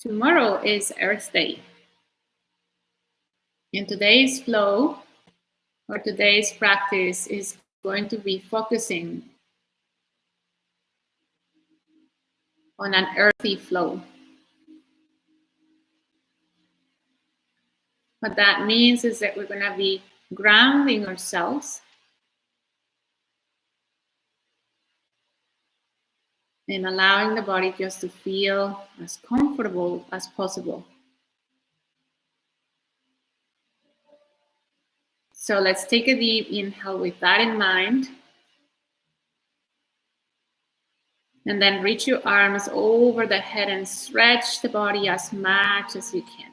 Tomorrow is Earth Day. And today's flow or today's practice is going to be focusing on an earthy flow. What that means is that we're going to be grounding ourselves and allowing the body just to feel as comfortable as possible. So let's take a deep inhale with that in mind. And then reach your arms over the head and stretch the body as much as you can.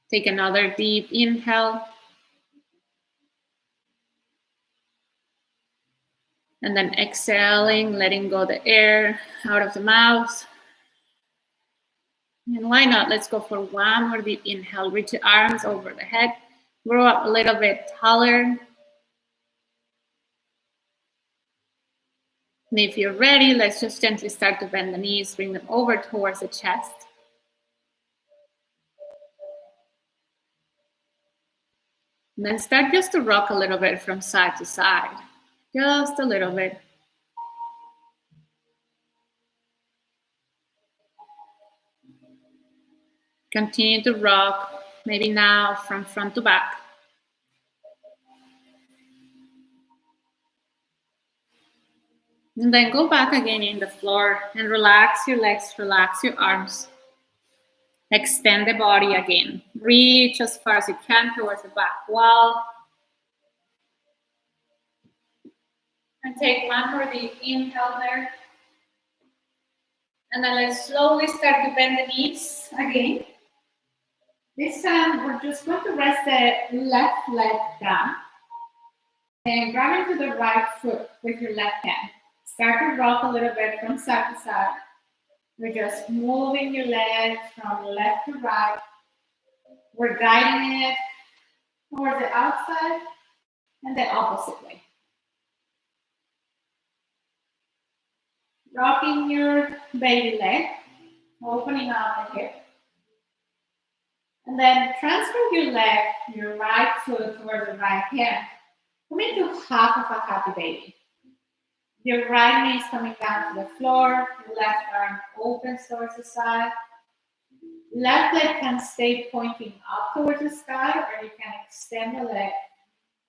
Take another deep inhale. And then exhaling, letting go the air out of the mouth. And why not? Let's go for one more deep inhale. Reach your arms over the head. Grow up a little bit taller. And if you're ready, let's just gently start to bend the knees, bring them over towards the chest. And then start just to rock a little bit from side to side. Just a little bit. Continue to rock, maybe now from front to back. And then go back again in the floor and relax your legs, relax your arms. Extend the body again. Reach as far as you can towards the back wall. And take one more deep inhale there. And then let's slowly start to bend the knees again. This time, we're just going to rest the left leg down. And grab into the right foot with your left hand. Start to rock a little bit from side to side. We're just moving your leg from left to right. We're guiding it towards the outside and the opposite way. Rocking your baby leg, opening out the hip. And then transfer your leg, your right foot towards the right hand. Come into half of a happy baby. Your right knee is coming down to the floor, your left arm opens towards the side. Left leg can stay pointing up towards the sky, or you can extend the leg,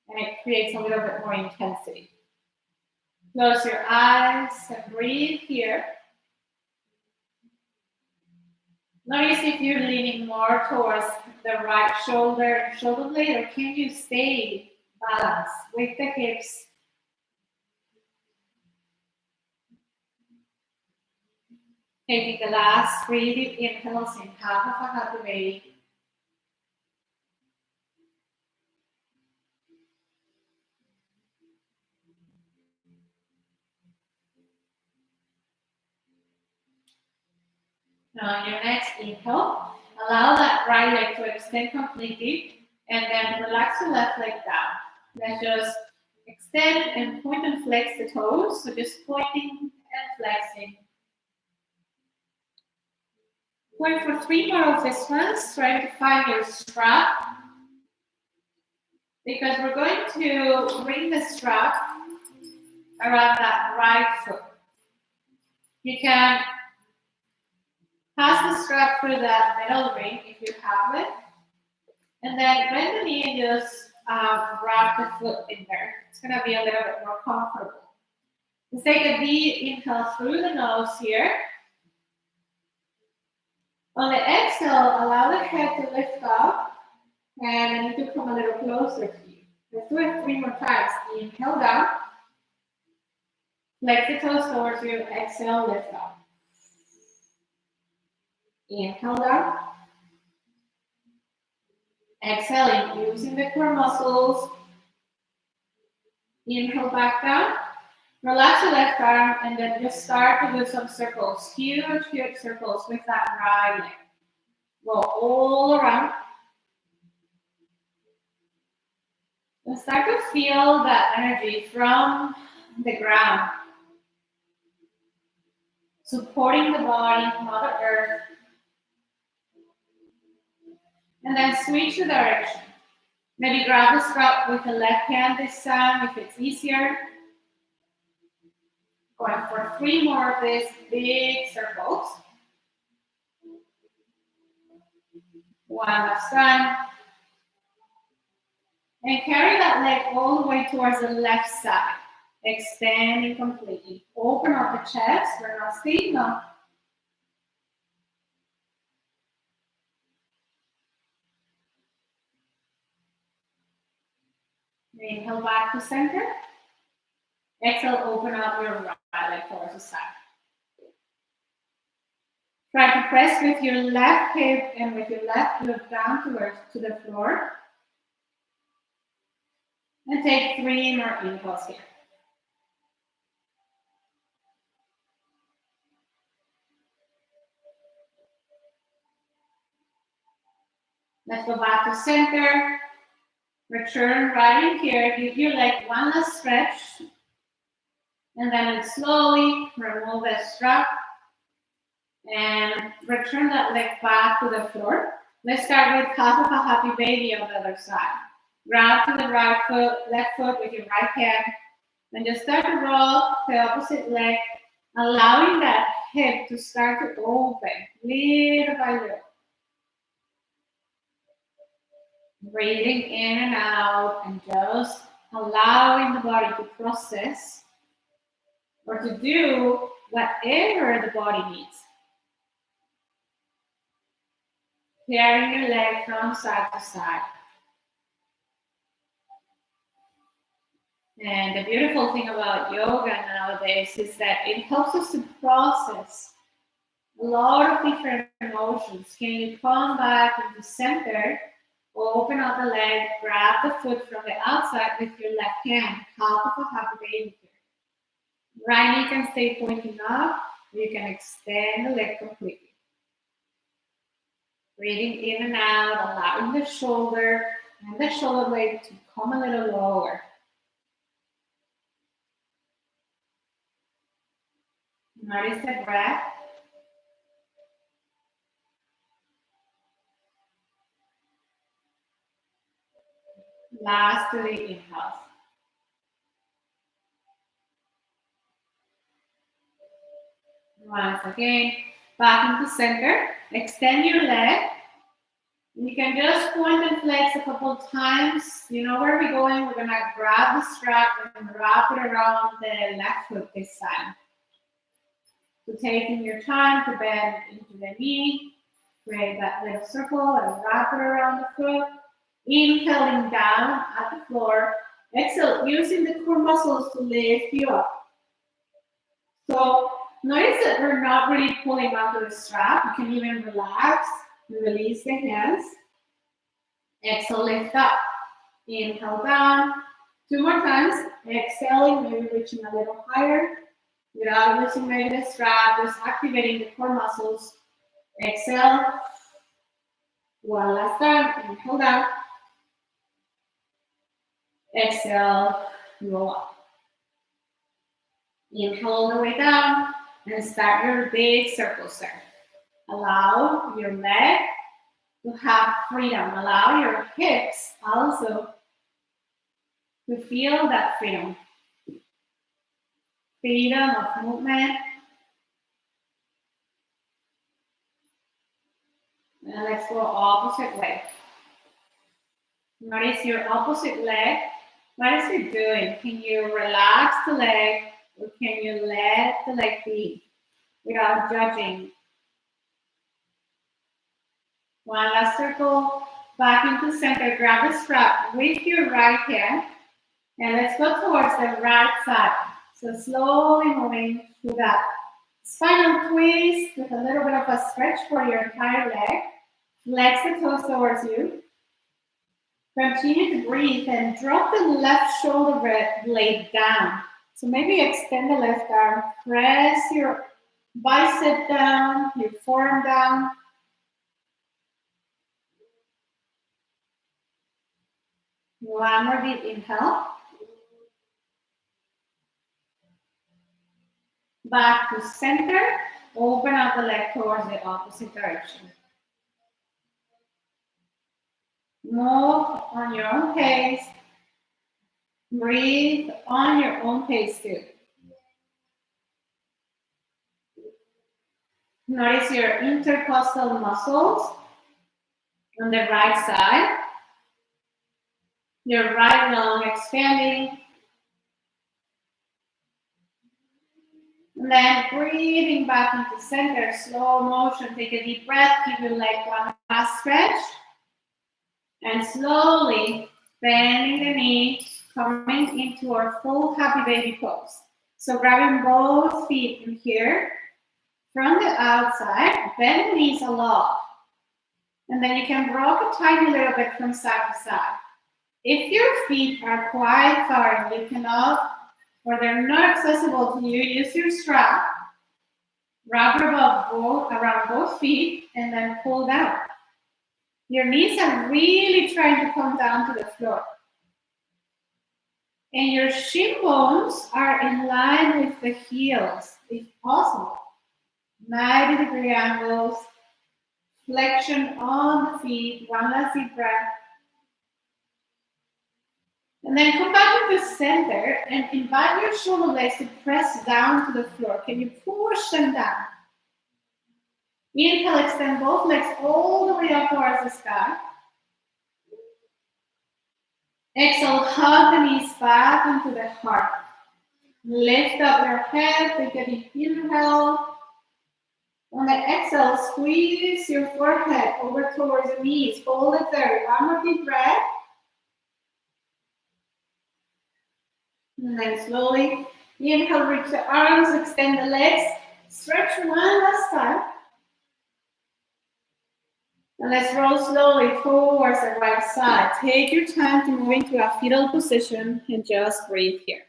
and it creates a little bit more intensity. Close your eyes and breathe here. Notice if you're leaning more towards the right shoulder blade, or can you stay balanced with the hips? Taking the last 3 deep inhales in half of a happy baby. Now on your next inhale, allow that right leg to extend completely, and then relax the left leg down. Let's just extend and point and flex the toes, so just pointing and flexing. Going for 3 more of these ones, try to find your strap, because we're going to bring the strap around that right foot. You can pass the strap through that middle ring if you have it, and then bend the knee and just wrap the foot in there. It's going to be a little bit more comfortable. Let's take a deep inhale through the nose here. On the exhale, allow the head to lift up, and I need to come a little closer to you. Let's do it 3 more times. Inhale down. Flex the toes towards you. Exhale, lift up. Inhale down. Exhaling, using the core muscles. Inhale back down. Relax the left arm, and then just start to do some circles. Huge circles with that right leg. Go all around. And start to feel that energy from the ground. supporting the body, Mother Earth. And then switch the direction. Maybe grab the strap with the left hand this time if it's easier. Going for 3 more of these big circles. One last time. And carry that leg all the way towards the left side. Extending completely. Open up the chest. We're not staying long. Inhale back to center. Exhale, open up your right leg towards the side. Try to press with your left hip and with your left foot down to the floor. And take 3 more inhales here. Let's go back to center. Return right in here. Give your leg one last stretch. And then slowly remove the strap. And return that leg back to the floor. Let's start with half of a happy baby on the other side. Grab to the right foot, left foot with your right hand. And just start to roll the opposite leg, allowing that hip to start to open little by little. Breathing in and out and just allowing the body to process or to do whatever the body needs. Carrying your leg from side to side. And the beautiful thing about yoga nowadays is that it helps us to process a lot of different emotions. Can you come back into center, open up the leg, grab the foot from the outside with your left hand, half of a happy baby here. Right knee can stay pointing up, you can extend the leg completely. Breathing in and out, allowing the shoulder and the shoulder blade to come a little lower. Notice the breath. Last 3 inhales. Once again, back into center. Extend your leg. You can just point and flex a couple times. You know where we're going. We're going to grab the strap and wrap it around the left foot this time. So taking your time to bend into the knee. Create that little circle and wrap it around the foot. Inhaling down at the floor. Exhale, using the core muscles to lift you up. So notice that we're not really pulling onto the strap. You can even relax and release the hands. Exhale, lift up. Inhale down. 2 more times. Exhaling, maybe reaching a little higher. Without losing maybe the strap, just activating the core muscles. Exhale. One last time. Inhale down. Exhale, roll up. Inhale all the way down and start your big circle there. Allow your leg to have freedom. Allow your hips also to feel that freedom. Freedom of movement. And let's go opposite way. Notice your opposite leg. What is it doing? Can you relax the leg or can you let the leg be without judging? One last circle. Back into center. Grab the strap with your right hand. And let's go towards the right side. So slowly moving to that spinal twist with a little bit of a stretch for your entire leg. Flex the toes towards you. Continue to breathe and drop the left shoulder blade down. So maybe extend the left arm. Press your bicep down, your forearm down. One more deep inhale. Back to center. open up the leg towards the opposite direction. Move on your own pace. Breathe on your own pace too. Notice your intercostal muscles on the right side. Your right lung expanding. And then breathing back into center, slow motion. Take a deep breath, give your leg one last stretch. And slowly bending the knee, coming into our full happy baby pose. So grabbing both feet in here, from the outside, bend the knees a lot. And then you can rock a tiny little bit from side to side. If your feet are quite far and you cannot, or they're not accessible to you, use your strap, wrap it around both feet, and then pull down. Your knees are really trying to come down to the floor. And your shin bones are in line with the heels, if possible. 90-degree angles, flexion on the feet, one last deep breath. And then come back to the center and invite your shoulder blades to press down to the floor. Can you push them down? Inhale, extend both legs all the way up towards the sky. Exhale, hug the knees back into the heart. Lift up your head, take a deep inhale. On the exhale, squeeze your forehead over towards the knees. Hold it there. One more deep breath. And then slowly, inhale, reach the arms, extend the legs. Stretch one last time. And let's roll slowly towards the right side. Take your time to move into a fetal position and just breathe here.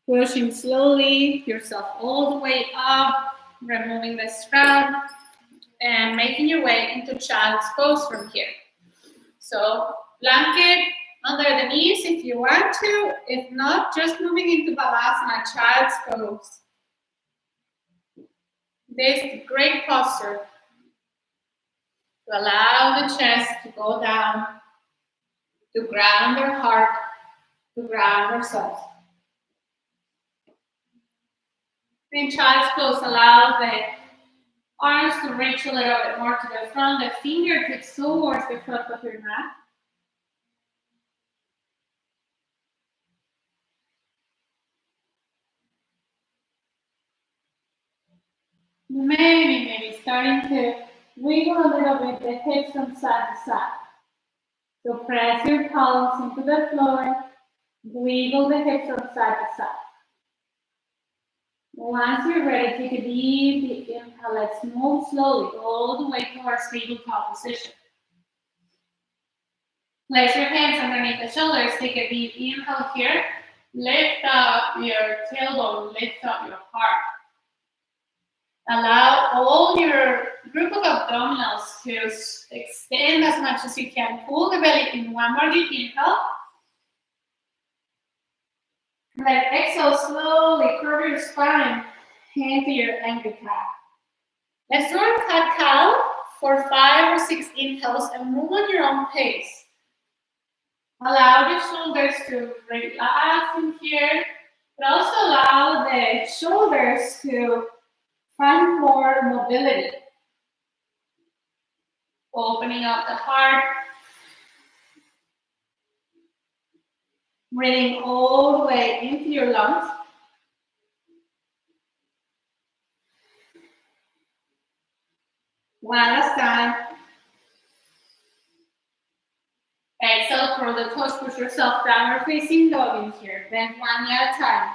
Pushing slowly yourself all the way up, removing the strap, and making your way into child's pose from here. So blanket under the knees if you want to. If not, just moving into Balasana, child's pose. This is a great posture to allow the chest to go down, to ground our heart, to ground ourselves. In child's pose, allow the arms to reach a little bit more to the front, the fingertips towards the front of your mat. Maybe starting to wiggle a little bit the hips from side to side. So press your palms into the floor, wiggle the hips from side to side. Once you're ready, take a deep inhale. Let's move slowly all the way towards fetal top position. Place your hands underneath the shoulders. Take a deep inhale here. Lift up your tailbone, lift up your heart. Allow all your group of abdominals to extend as much as you can. Pull the belly in. One more deep inhale. Then exhale slowly, curve your spine into your angry cat. Let's do our cat-cow for 5 or 6 inhales and move on your own pace. Allow the shoulders to relax in here, but also allow the shoulders to find more mobility. Opening up the heart. Breathing all the way into your lungs. One last time. Exhale, curl the toes, push yourself downward facing dog in here. Bend one knee at a time.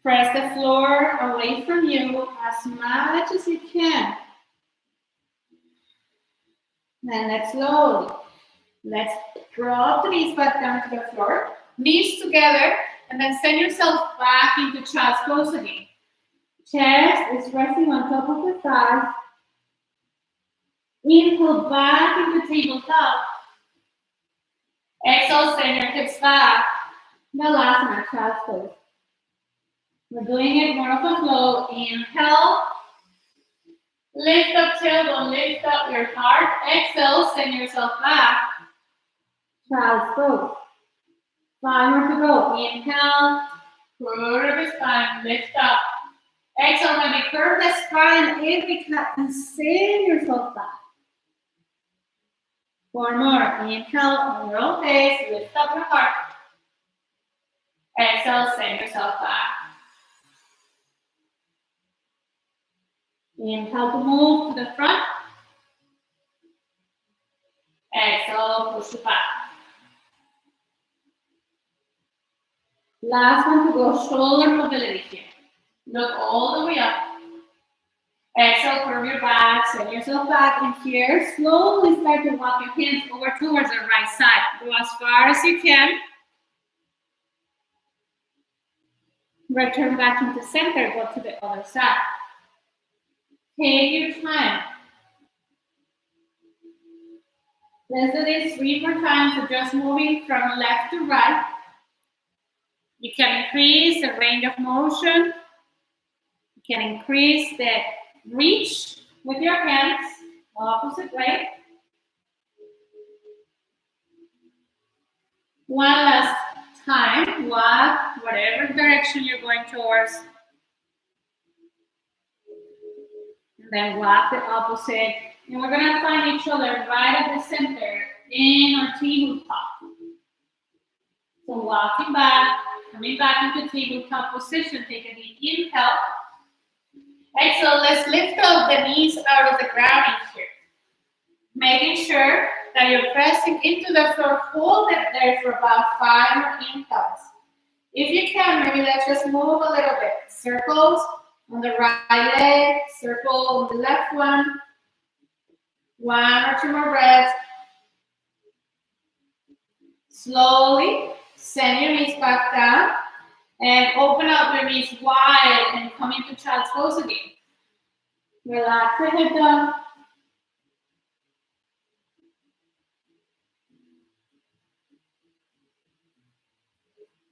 Press the floor away from you as much as you can. Then let's drop the knees back down to the floor. Knees together, and then send yourself back into child's pose again. Chest is resting on top of the thighs. Inhale back into tabletop. Exhale, send your hips back. Malasana, child's pose. We're doing it more of a flow. Inhale. Lift up tailbone, lift up your heart. Exhale, send yourself back. Child's pose. 5 more to go. Inhale. Curve the spine, lift up. Exhale, maybe curve the spine every cut and send yourself back. 4 more. Inhale on your own pace, lift up your heart. Exhale, send yourself back. Inhale to move to the front. Exhale, push it back. Last one to go, shoulder mobility here. Look all the way up. Exhale, curve your back, send yourself back in here. Slowly start to walk your hands over towards the right side. Go as far as you can. Return back into center, go to the other side. Take your time. Let's do this 3 more times, so just moving from left to right. You can increase the range of motion. You can increase the reach with your hands, opposite way. One last time, walk whatever direction you're going towards. And then walk the opposite. And we're gonna find each other right at the center in our tabletop. So walking back, coming back into tabletop position, take a deep inhale. Exhale, let's lift up the knees out of the ground in here. Making sure that you're pressing into the floor, hold it there for about 5 more inhales. If you can, maybe let's just move a little bit. Circles on the right leg, circle on the left one. 1 or 2 more breaths. Slowly send your knees back down and open up your knees wide and come into child's pose again. Relax the head down.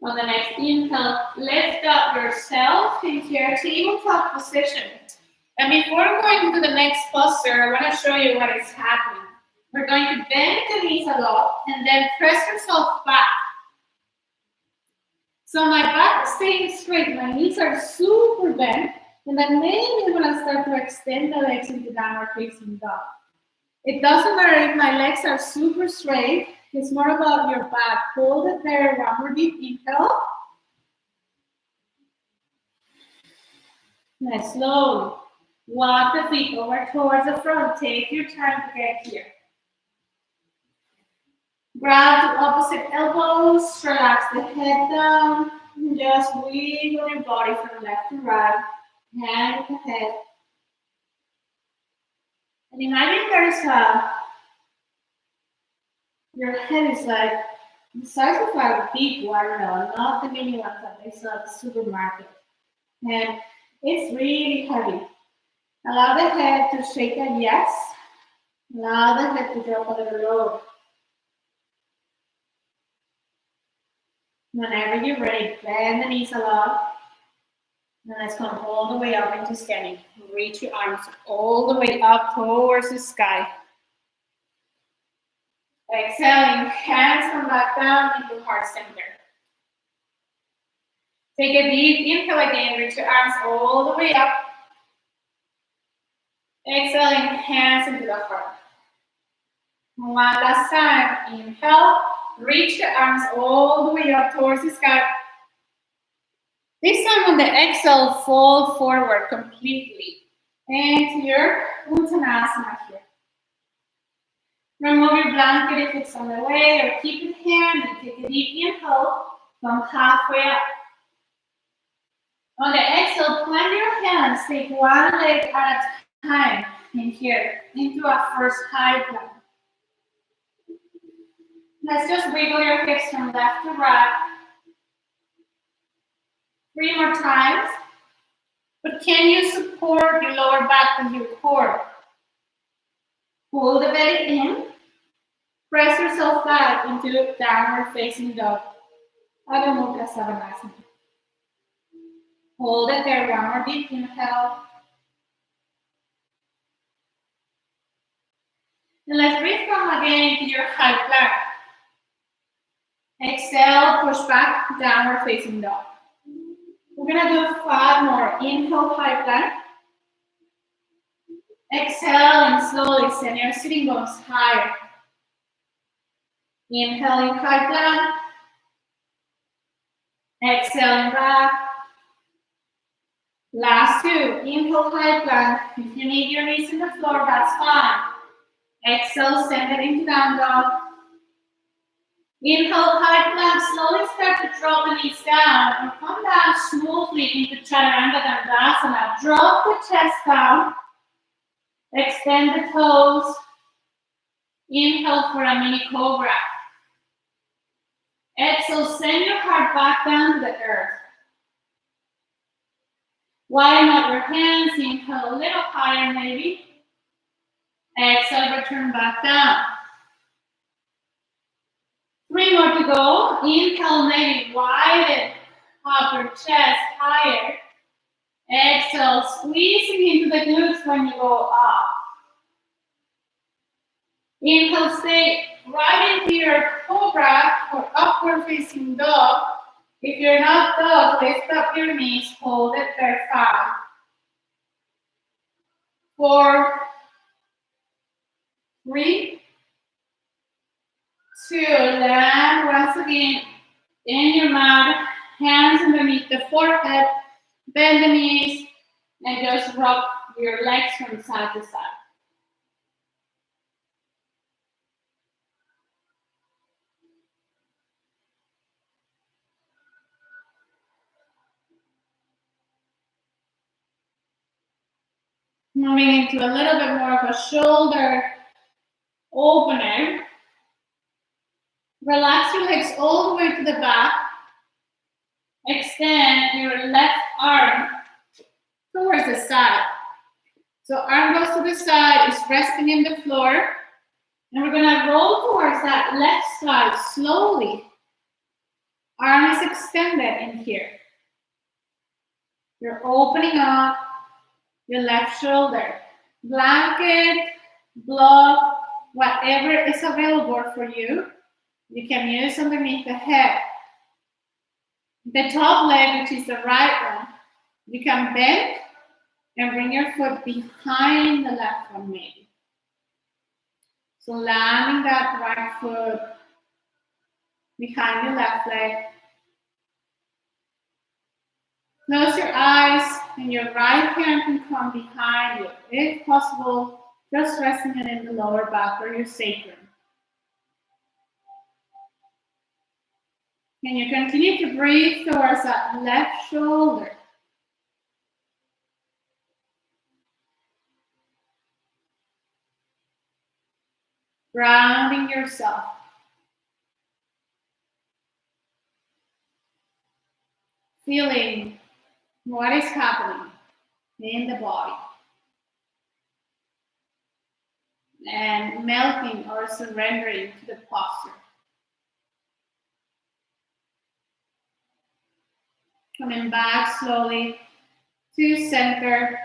On the next inhale, lift up yourself into your tabletop position. And before going into the next posture, I want to show you what is happening. We're going to bend the knees a lot and then press yourself back. So my back is staying straight, my knees are super bent, and then maybe I'm gonna start to extend the legs into downward facing dog. It doesn't matter if my legs are super straight, it's more about your back. Hold it there, 1 more deep inhale. Nice, slowly. Walk the feet over towards the front. Take your time to get here. Grab the opposite elbows, relax the head down, and just wiggle your body from left to right, hand to head. And imagine your head is like the size of a big watermelon, not the mini ones that they sell at the supermarket. And it's really heavy. Allow the head to shake a yes. Allow the head to drop a little lower. Whenever you're ready, bend the knees a lot. And let's come all the way up into standing. Reach your arms all the way up towards the sky. Exhaling, hands come back down into heart center. Take a deep inhale again, reach your arms all the way up. Exhaling, hands into the heart. One last time, inhale, reach the arms all the way up towards the sky. This time on the exhale, fold forward completely into your Uttanasana here. Remove your blanket if it's on the way, or keep it here and take a deep inhale, come halfway up. On the exhale, plant your hands, take 1 leg at a time in here, into a first high plank. Let's just wiggle your hips from left to right. 3 more times. But can you support your lower back with your core? Pull the belly in. Press yourself back into downward facing dog. Adho Mukha Savasana. Hold it there, one more deep inhale. And let's breathe come again into your high plank. Exhale, push back, downward facing dog. We're gonna do 5 more. Inhale, high plank. Exhale and slowly send your sitting bones higher. Inhaling high plank. Exhaling back. Last 2. Inhale, high plank. If you need your knees in the floor, that's fine. Exhale, send it into down dog. Inhale, high plank. Slowly start to drop the knees down or come down smoothly into Chaturanga Dandasana. Drop the chest down. Extend the toes. Inhale for a mini cobra. Exhale, send your heart back down to the earth. Widen out your hands. Inhale a little higher maybe. Exhale, return back down. 3 more to go. Inhale, maybe widen up your chest higher. Exhale, squeezing into the glutes when you go up. Inhale, stay right into your cobra or upward facing dog. If you're not dog, lift up your knees, hold it there. 5, 4, 3, 2, land once again in your mat, hands underneath the forehead, bend the knees, and just rock your legs from side to side. Moving into a little bit more of a shoulder opener. Relax your legs all the way to the back. Extend your left arm towards the side. So arm goes to the side, is resting in the floor. And we're gonna roll towards that left side slowly. Arm is extended in here. You're opening up your left shoulder. Blanket, block, whatever is available for you, you can use underneath the head. The top leg, which is the right one, you can bend and bring your foot behind the left one maybe. So landing that right foot behind your left leg. Close your eyes and your right hand can come behind you. If possible, just resting it in the lower back or your sacrum. Can you continue to breathe towards that left shoulder? Grounding yourself. Feeling what is happening in the body. And melting or surrendering to the posture. Coming back slowly to center.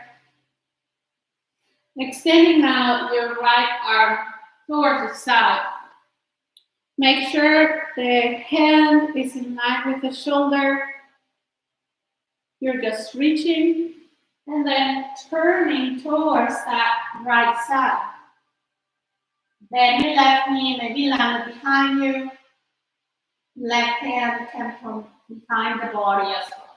Extending now your right arm towards the side. Make sure the hand is in line with the shoulder. You're just reaching and then turning towards that right side. Then your left knee may be landed behind you. Left hand can come behind the body as well.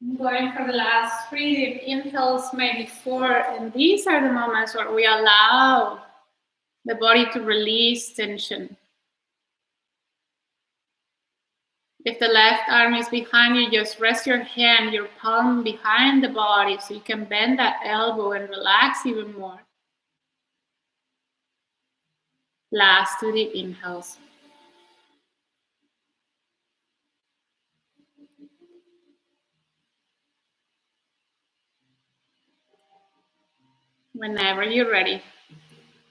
I'm going for the last 3 deep inhales, maybe 4, and these are the moments where we allow the body to release tension. If the left arm is behind you, just rest your hand, your palm behind the body so you can bend that elbow and relax even more. Last 2 deep inhales. Whenever you're ready,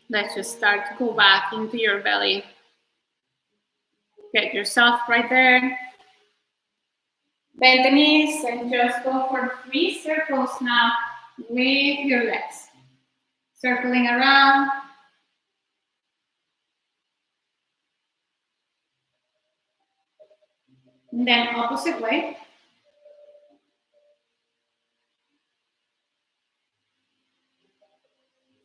let's just start to go back into your belly. Get yourself right there. Bend the knees and just go for 3 circles now with your legs. Circling around. And then opposite way.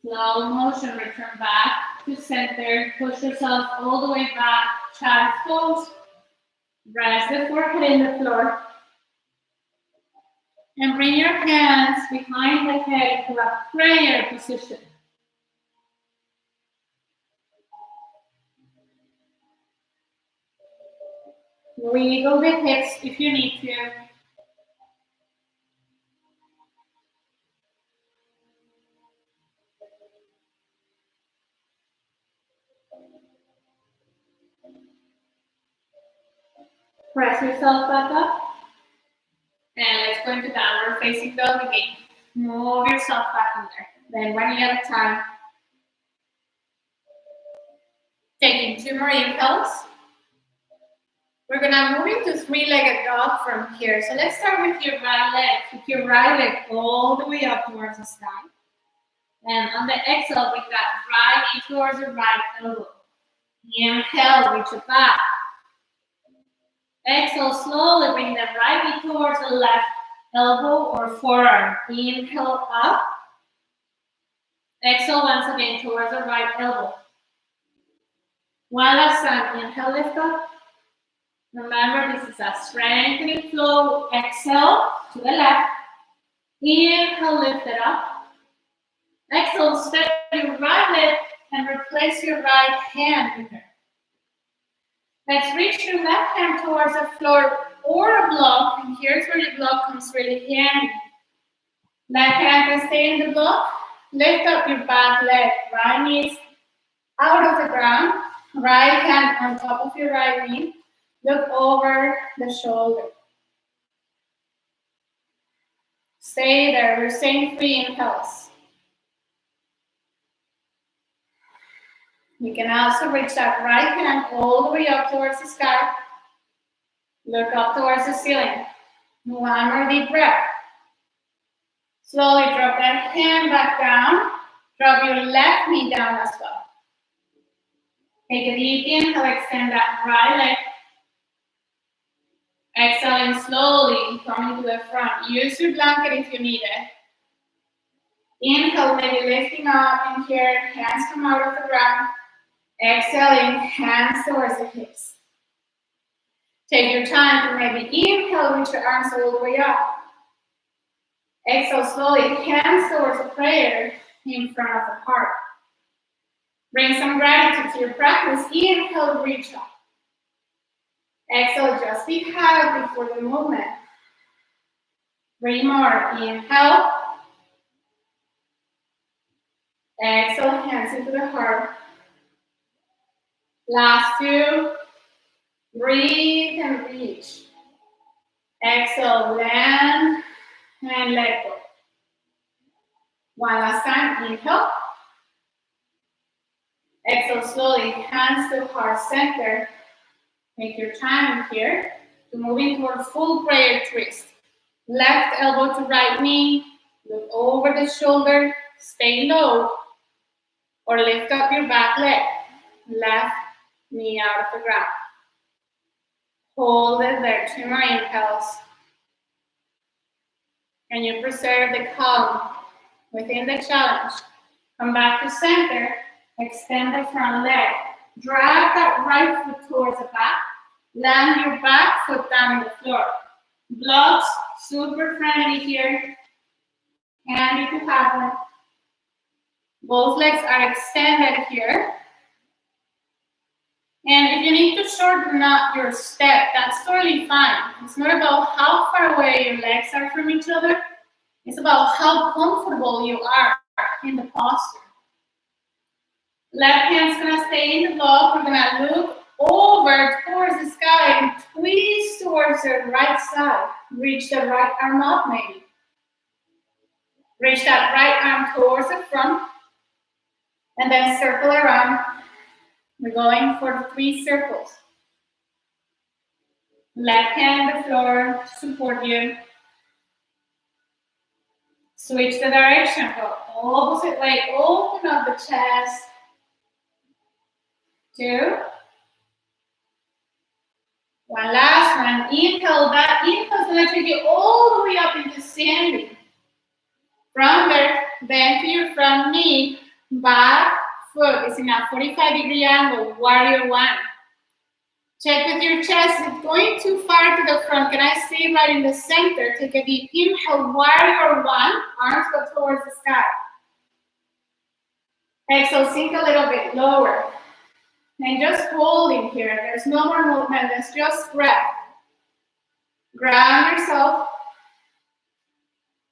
Slow motion, return back to center. Push yourself all the way back. Chest pose. Rest the forehead in the floor. And bring your hands behind the head to a prayer position. Wiggle the hips if you need to. Press yourself back up. And let's go into downward facing dog again. Move yourself back in there. Then when you have time, taking 2 more inhales. We're gonna move into 3-legged dog from here. So let's start with your right leg. Take your right leg all the way up towards the sky. And on the exhale, bring that right knee towards the right elbow. Inhale, reach it back. Exhale, slowly bring the right knee towards the left elbow or forearm. Inhale up. Exhale once again towards the right elbow. One last time. Inhale, lift up. Remember, this is a strengthening flow. Exhale to the left. Inhale, lift it up. Exhale, step your right leg and replace your right hand with her. Let's reach your left hand towards the floor or a block, and here's where your block comes really handy. Left hand can stay in the block. Lift up your back leg, right knee out of the ground, right hand on top of your right knee. Look over the shoulder. Stay there. We're saying 3 inhales. You can also reach that right hand all the way up towards the sky. Look up towards the ceiling. One more deep breath. Slowly drop that hand back down. Drop your left knee down as well. Take a deep inhale, extend that right leg. Exhaling slowly, coming to the front. Use your blanket if you need it. Inhale, maybe lifting up in here. Hands come out of the ground. Exhaling, hands towards the hips. Take your time to maybe inhale, reach your arms all the way up. Exhale slowly, hands towards the prayer in front of the heart. Bring some gratitude to your practice. Inhale, reach up. Exhale, just be happy for the movement. 3 more. Inhale. Exhale, hands into the heart. Last 2. Breathe and reach. Exhale, land and let go. One last time. Inhale. Exhale slowly, hands to heart center. Take your time here to move into a full prayer twist. Left elbow to right knee. Look over the shoulder. Stay low. Or lift up your back leg. Left knee out of the ground. Hold it there. 2 more inhales. And you preserve the calm within the challenge. Come back to center. Extend the front leg. Drag that right foot towards the back. Land your back foot down on the floor. Blocks, super friendly here. Handy to have one. Both legs are extended here. need to shorten up your step, that's totally fine. It's not about how far away your legs are from each other. It's about how comfortable you are in the posture. Left hand's gonna stay in the block. We're gonna look over towards the sky and twist towards the right side. Reach the right arm up maybe. Reach that right arm towards the front. And then circle around. We're going for the 3 circles. Left hand on the floor to support you. Switch the direction. Go opposite way. Open up the chest. 2. One last one. Inhale. That inhale is going to take you all the way up into standing. From there, bend to your front knee. Back foot is in a 45-degree angle. Warrior 1. Check with your chest. If it's going too far to the front, can I stay right in the center? Take a deep inhale. Warrior 1. Arms go towards the sky. Exhale. Sink a little bit lower. And just holding here. There's no more movement. Let's just breath. Ground yourself.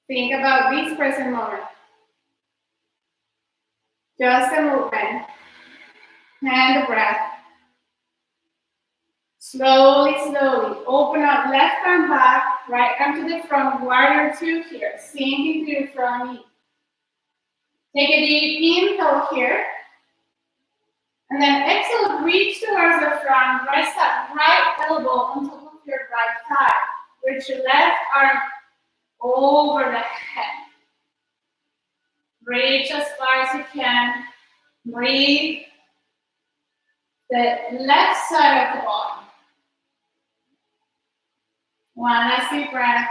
Think about this present moment. Just a movement. And the breath. Slowly, slowly. Open up left arm back, right arm to the front. Warrior 2 here. Sink into your front knee. Take a deep inhale here. And then exhale, reach towards the front. Rest that right elbow on top of your right thigh. Reach your left arm over the head. Reach as far as you can. Breathe the left side of the body. One last deep breath.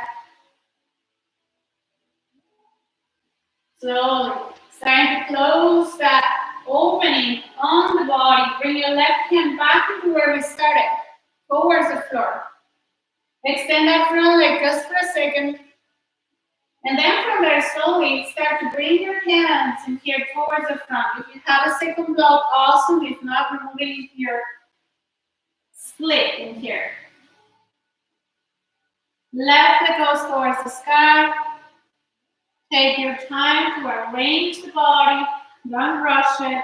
Slowly. Starting to close that opening on the body. Bring your left hand back into where we started, towards the floor. Extend that front leg just for a second. And then from there, slowly start to bring your hands in here towards the front. If you have a second block, awesome. If not, we're moving your split in here. Left leg goes towards the sky. Take your time to arrange the body. Don't rush it.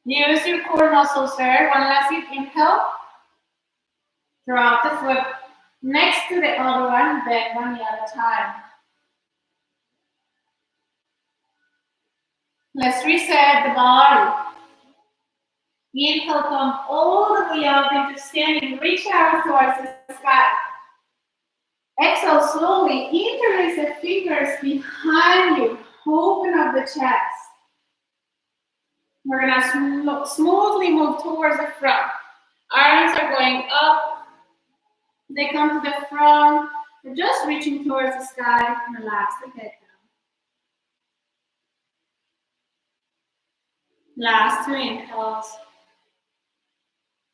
Use your core muscles there. One last deep inhale. Drop the foot next to the other one, bend one the other time. Let's reset the body. Inhale, come all the way up into standing. Reach out towards the sky. Exhale slowly. Interlace the fingers behind you. Open up the chest. We're going to smoothly move towards the front. Arms are going up. They come to the front. We're just reaching towards the sky. Relax the head down. Last 2 inhales.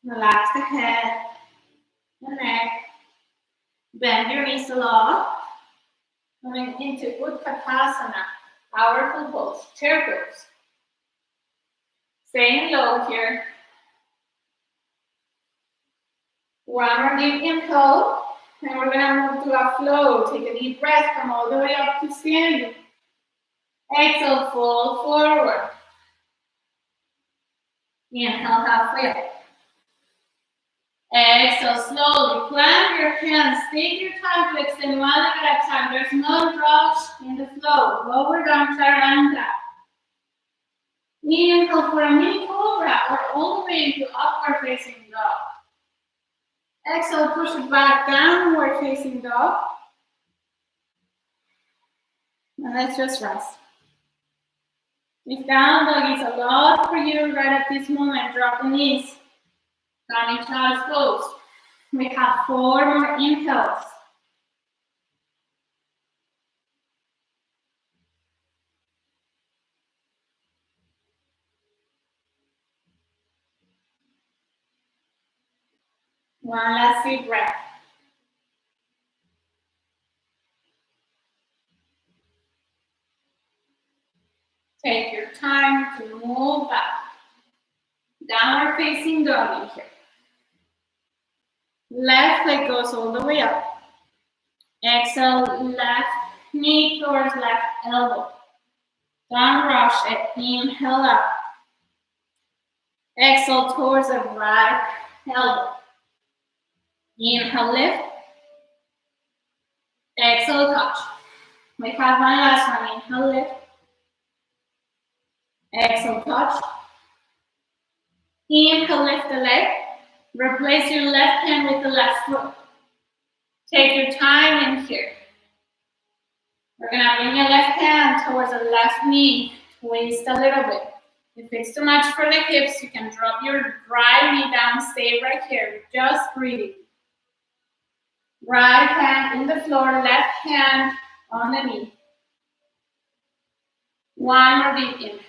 Relax the head, the neck. Bend your knees a lot. Coming into Utkatasana, powerful pose, chair pose. Staying low here. One more deep inhale, and we're gonna move to a flow. Take a deep breath, come all the way up to standing. Exhale, fold forward. Inhale, halfway up. Exhale, slowly. Plant your hands. Take your time to extend one leg at a time. There's no rush in the flow. Lower down, chaturanga. Inhale for a mini cobra or all the way into upward facing dog. Exhale, push it back, downward facing dog. And let's just rest. If down dog is a lot for you right at this moment, drop the knees. Coming child's pose. We have 4 more inhales. One last deep breath. Take your time to move back. Downward facing dog in here. Left leg goes all the way up. Exhale, left knee towards left elbow. Don't rush it. Inhale up. Exhale towards the right elbow. Inhale, lift. Exhale, touch. We have one last one. Inhale, lift. Exhale, touch. Inhale, lift the leg. Replace your left hand with the left foot. Take your time in here. We're gonna bring your left hand towards the left knee. Twist a little bit. If it's too much for the hips, you can drop your right knee down. Stay right here. Just breathing. Right hand in the floor, left hand on the knee. One more deep inhale.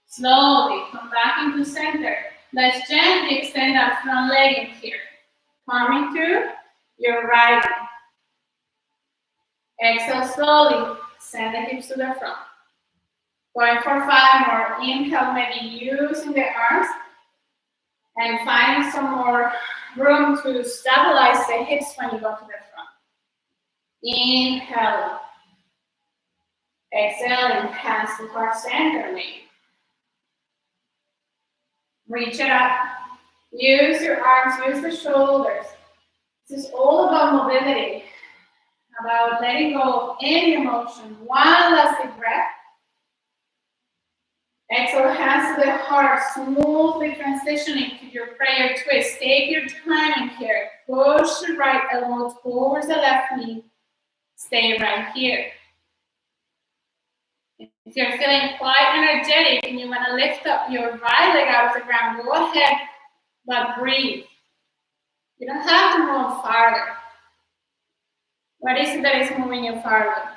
Slowly come back into center. Let's gently extend that front leg in here. Coming to your right knee. Exhale slowly. Send the hips to the front. Going for 5 more. Inhale, maybe using the arms. And finding some more room to stabilize the hips when you go to the front. Inhale. Exhale, hands to heart center maybe. Reach it up. Use your arms, use the shoulders. This is all about mobility, about letting go of any emotion. One last deep breath. Exhale, hands to the heart, smoothly transitioning to your prayer twist. Take your time in here. Push the right elbow towards the left knee. Stay right here. If you're feeling quite energetic and you want to lift up your right leg out of the ground, go ahead, but breathe. You don't have to move farther. What is it that is moving you farther?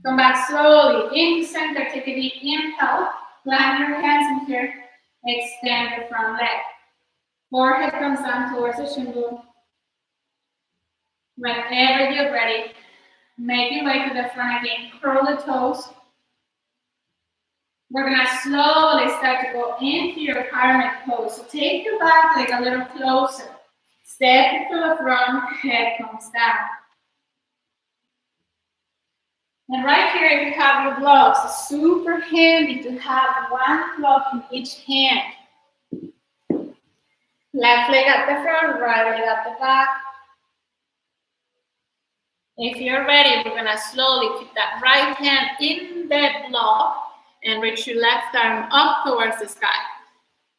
Come back slowly into center. Take a deep inhale. Plant your hands in here. Extend the front leg. Forehead comes down towards the shin bone. Whenever you're ready, make your way to the front again. Curl the toes. We're going to slowly start to go into your pyramid pose. So take your back leg a little closer. Step to the front, head comes down. And right here, if you have your gloves, it's super handy to have one glove in each hand. Left leg at the front, right leg at the back. If you're ready, we're gonna slowly keep that right hand in that block and reach your left arm up towards the sky.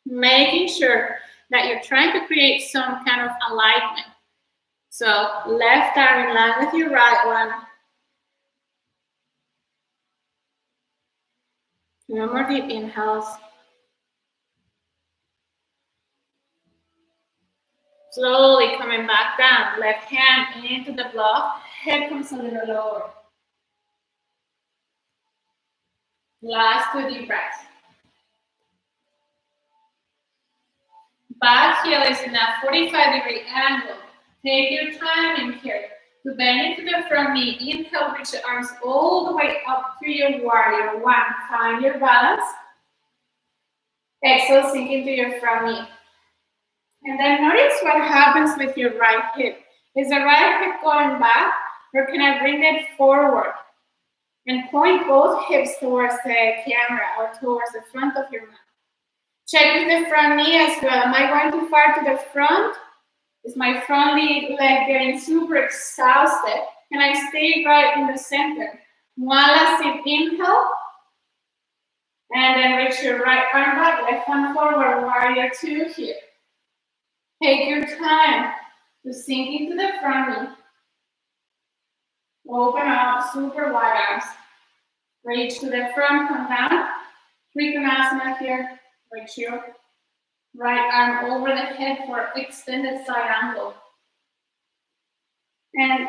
Making sure that you're trying to create some kind of alignment. So left arm in line with your right one. 2 more deep inhales. Slowly coming back down. Left hand into the block. Head comes a little lower. Last 2 deep breaths. Back heel is in a 45-degree angle. Take your time in here to bend into the front knee. Inhale, reach the arms all the way up to your warrior one. Find your balance. Exhale, sink into your front knee. And then notice what happens with your right hip. Is the right hip going back, or can I bring it forward? And point both hips towards the camera or towards the front of your mat. Check with the front knee as well. Am I going too far to the front? Is my front leg getting super exhausted? Can I stay right in the center? One last deep inhale. And then reach your right arm back, left one forward, warrior 2 here. Take your time to sink into the front knee. Open up, super wide arms. Reach to the front, come down. Trikonasana here. Reach your right arm over the head for extended side angle. And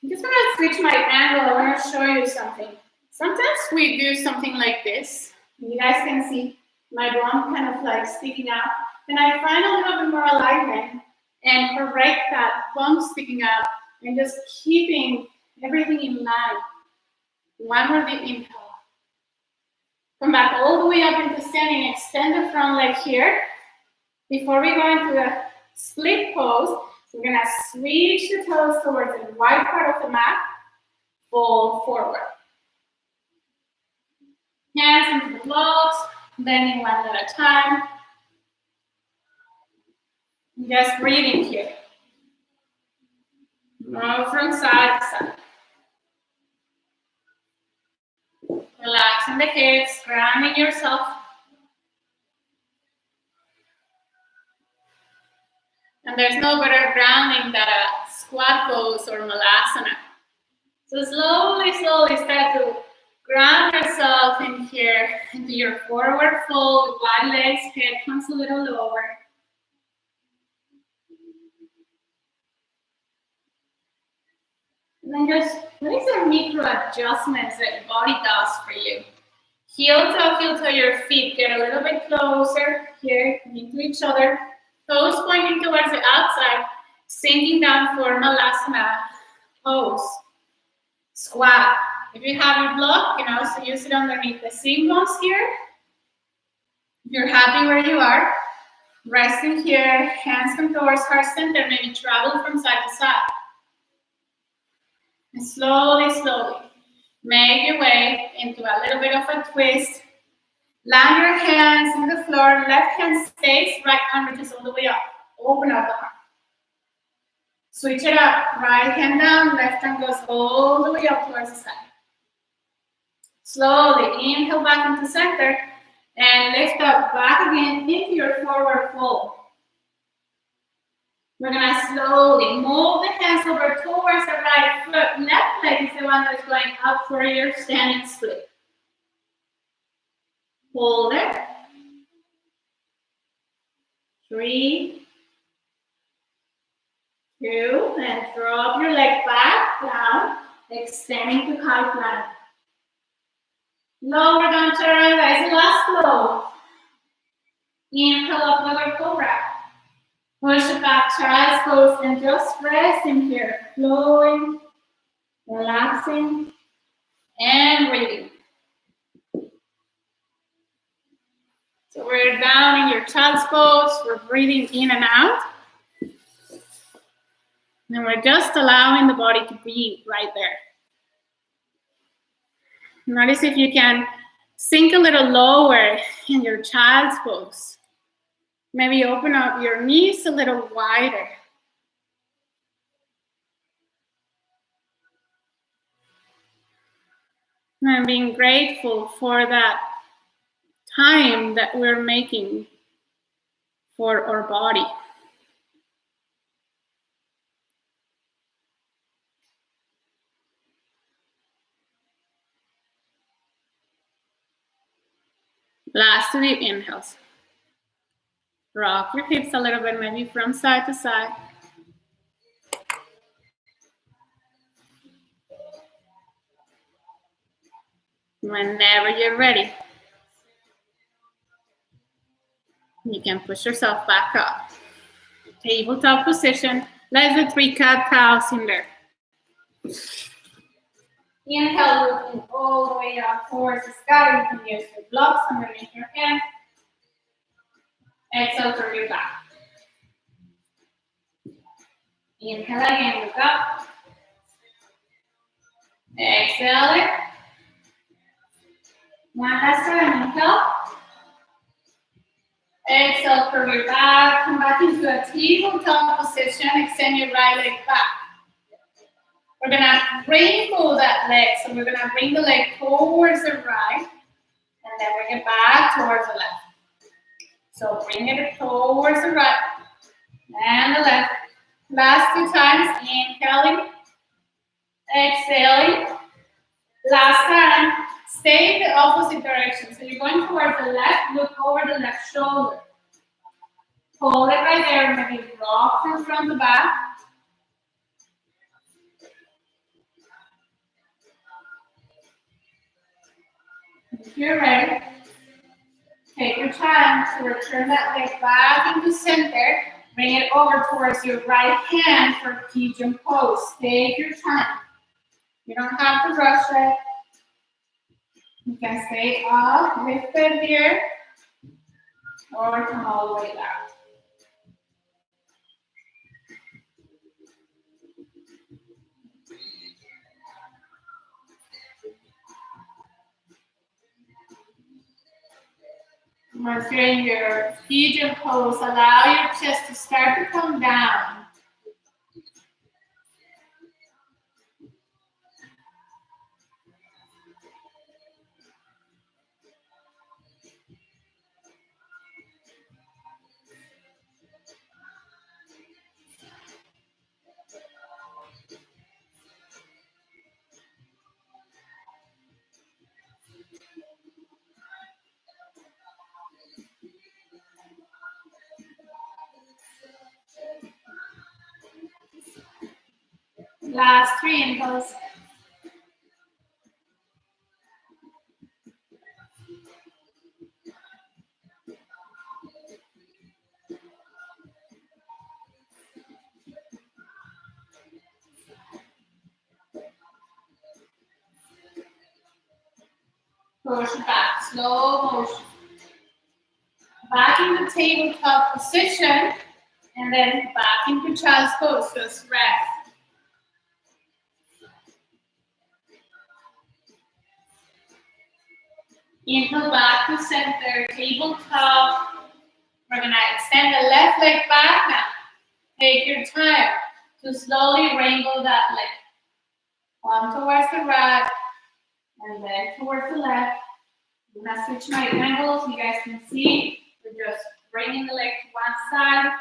I'm just gonna switch my angle. I wanna show you something. Sometimes we do something like this. You guys can see my bum kind of like sticking out. Then I find a little bit more alignment and correct that bum sticking out and just keeping everything in line. One more deep inhale. Come back all the way up into standing. Extend the front leg here. Before we go into the split pose, we're gonna switch the toes towards the wide part of the mat. Fold forward. Hands into the blocks, bending one at a time. Just breathing here. Move from side to side. Relaxing the hips, grounding yourself. And there's no better grounding than a squat pose or malasana. So slowly start to ground yourself in here into your forward fold, wide legs, head comes a little lower. And then just make some micro adjustments that your body does for you. Heel toe, your feet get a little bit closer here into each other. Toes pointing towards the outside, sinking down for Malasana pose. Squat. If you have your block, you can also use it underneath the seam bones here. If you're happy where you are, resting here, hands come towards heart center, maybe travel from side to side. And slowly make your way into a little bit of a twist. Land your hands on the floor, left hand stays, right arm reaches all the way up. Open up the heart. Switch it up, right hand down, left hand goes all the way up towards the side. Slowly inhale back into center and lift up back again into your forward fold. We're gonna slowly move the hands over towards the right foot. Left leg is the one that's going up for your standing split. Hold it. 3, 2, and drop your leg back down, extending to high plank. Lower down chaturanga is the last flow. Inhale up, lower cobra. Push it back, child's pose, and just rest in here, flowing, relaxing, and breathing. So we're down in your child's pose, we're breathing in and out. And we're just allowing the body to be right there. Notice if you can sink a little lower in your child's pose. Maybe open up your knees a little wider. And being grateful for that time that we're making for our body. Last 2 deep inhales. Rock your hips a little bit, maybe from side to side. Whenever you're ready, you can push yourself back up. Tabletop position. Let's do 3 cat-cows in there. Inhale, looking all the way up towards the sky. You can use your blocks underneath your hands. Exhale, turn your back. Inhale again, look up. Exhale it. One last time, inhale. Exhale, curve your back. Come back into a tabletop position. Extend your right leg back. We're gonna rainbow that leg. So we're gonna bring the leg towards the right. And then bring it back towards the left. So bring it towards the right and the left. Last 2 times, inhaling, exhaling. Last time, stay in the opposite direction. So you're going towards the left, look over the left shoulder. Hold it right there, maybe rock from front to back. If you're ready, take your time to return that leg back into center. Bring it over towards your right hand for pigeon pose. Take your time. You don't have to rush it. You can stay up, lifted here, or come all the way down. Once you're in your pigeon pose, allow your chest to start to come down. Last 3 inhales. Push back, slow motion. Back into tabletop position, and then back into child's pose, just rest. Inhale back to center, tabletop. We're gonna extend the left leg back now. Take your time to slowly rainbow that leg. One towards the right, and then towards the left. I'm gonna switch my angles, you guys can see. We're just bringing the leg to one side,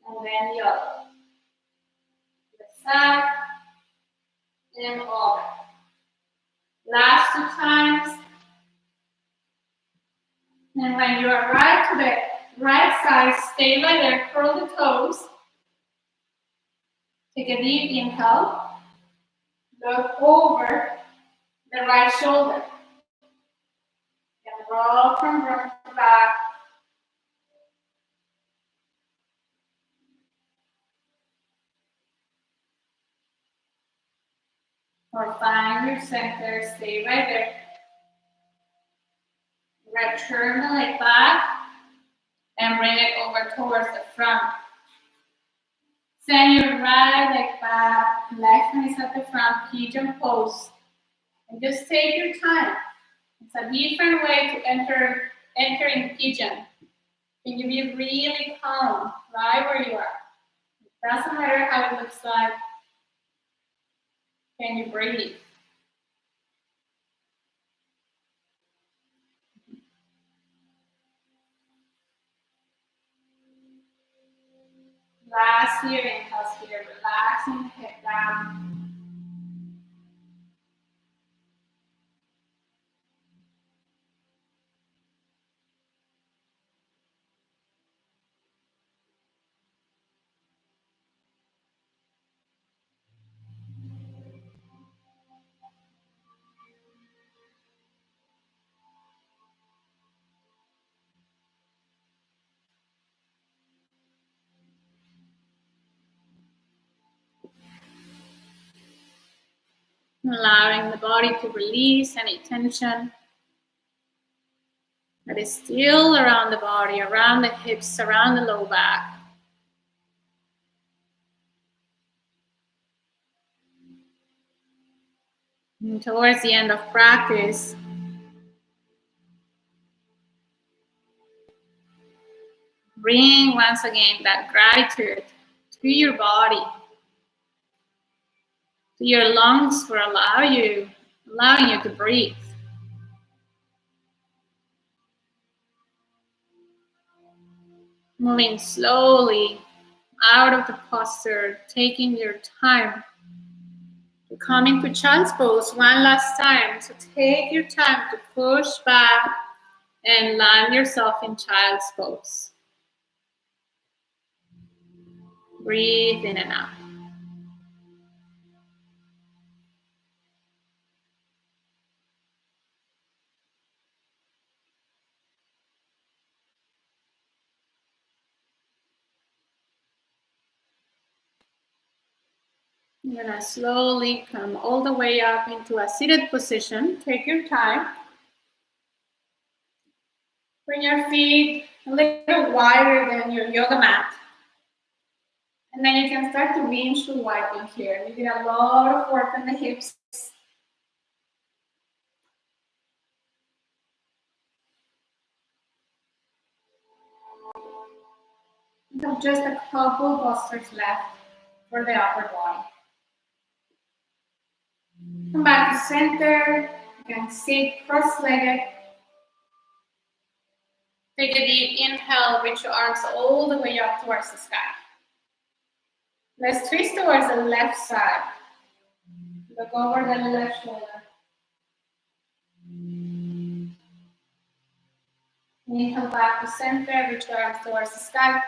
and then the other. The side, and over. Last 2 times. And when you arrive to the right side, stay right there, curl the toes. Take a deep inhale. Look over the right shoulder. And roll from back. Or find your center, stay right there. Return the leg back and bring it over towards the front. Send your right leg back, left knee at the front, pigeon pose. And just take your time. It's a different way to enter in pigeon. Can you be really calm right where you are? It doesn't matter how it looks like. Can you breathe? Last few inhales here, relaxing the head down. Allowing the body to release any tension that is still around the body, around the hips, around the low back. And towards the end of practice, bring once again that gratitude to your body, to your lungs for allowing you to breathe. Moving slowly out of the posture, taking your time to come into child's pose one last time. So take your time to push back and land yourself in child's pose. Breathe in and out. You're gonna slowly come all the way up into a seated position. Take your time. Bring your feet a little wider than your yoga mat. And then you can start to windshield wiping here. We did a lot of work on the hips. We have just a couple postures left for the upper body. Come back to center. You can sit cross-legged. Take a deep inhale, reach your arms all the way up towards the sky. Let's twist towards the left side. Look over the left shoulder. Inhale back to center, reach your arms towards the sky.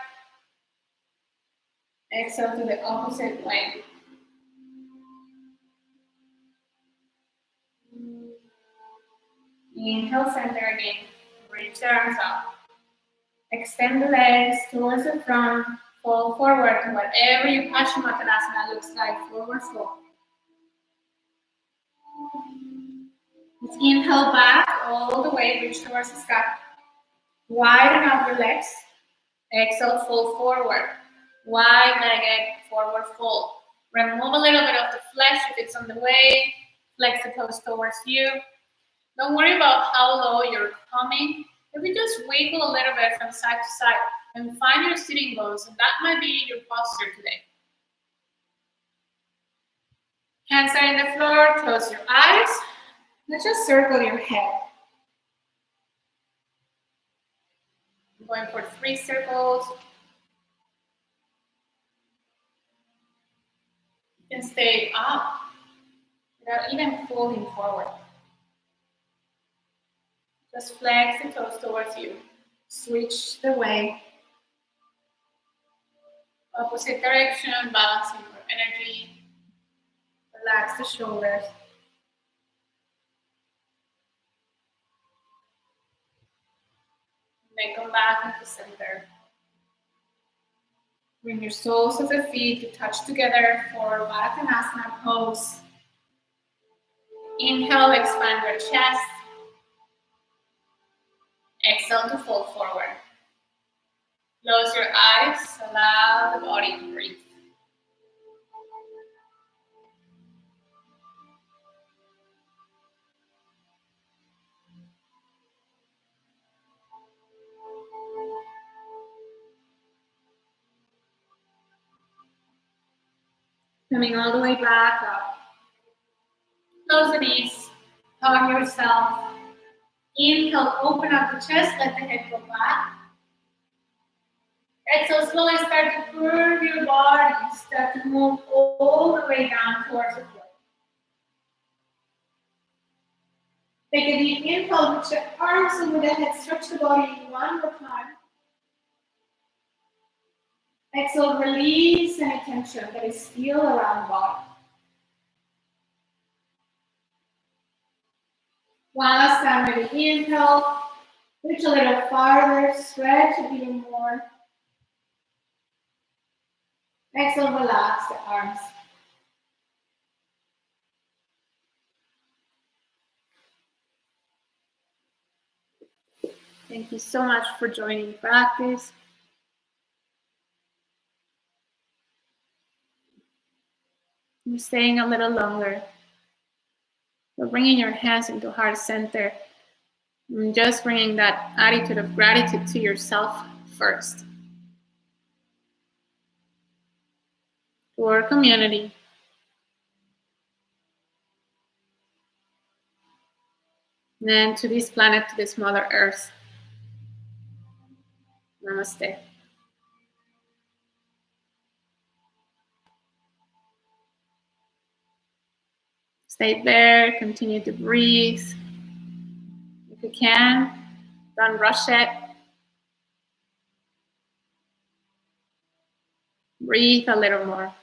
Exhale to the opposite way. Inhale, center again. Reach the arms up. Extend the legs towards the front. Fall forward to whatever your Paschimottanasana looks like. Forward fold. Let's inhale back all the way. Reach towards the sky. Widen out your legs. Exhale, fold forward. Wide-legged forward fold. Remove a little bit of the flesh if it's on the way. Flex the toes towards you. Don't worry about how low you're coming. If you just wiggle a little bit from side to side and find your sitting bones, and that might be your posture today. Hands are in the floor, close your eyes. Let's just circle your head. I'm going for 3 circles. You can stay up without even folding forward. Just flex the toes towards you. Switch the way. Opposite direction, balancing your energy. Relax the shoulders. Then come back into center. Bring your soles of the feet to touch together for Baddha Konasana pose. Inhale, expand your chest. Exhale to fold forward. Close your eyes, allow the body to breathe. Coming all the way back up. Close the knees, hug yourself. Inhale, open up the chest, let the head go back. Exhale, slowly start to curve your body, start to move all the way down towards the floor. Take a deep inhale, reach your arms over the head, stretch the body one more time. Exhale, release any tension that is still around the body. One last time, ready, inhale, reach a little farther, stretch a bit more. Exhale, relax the arms. Thank you so much for joining practice. You're staying a little longer. You're bringing your hands into heart center. And just bringing that attitude of gratitude to yourself first. To our community. And then to this planet, to this Mother Earth. Namaste. Stay there, continue to breathe. If you can, don't rush it. Breathe a little more.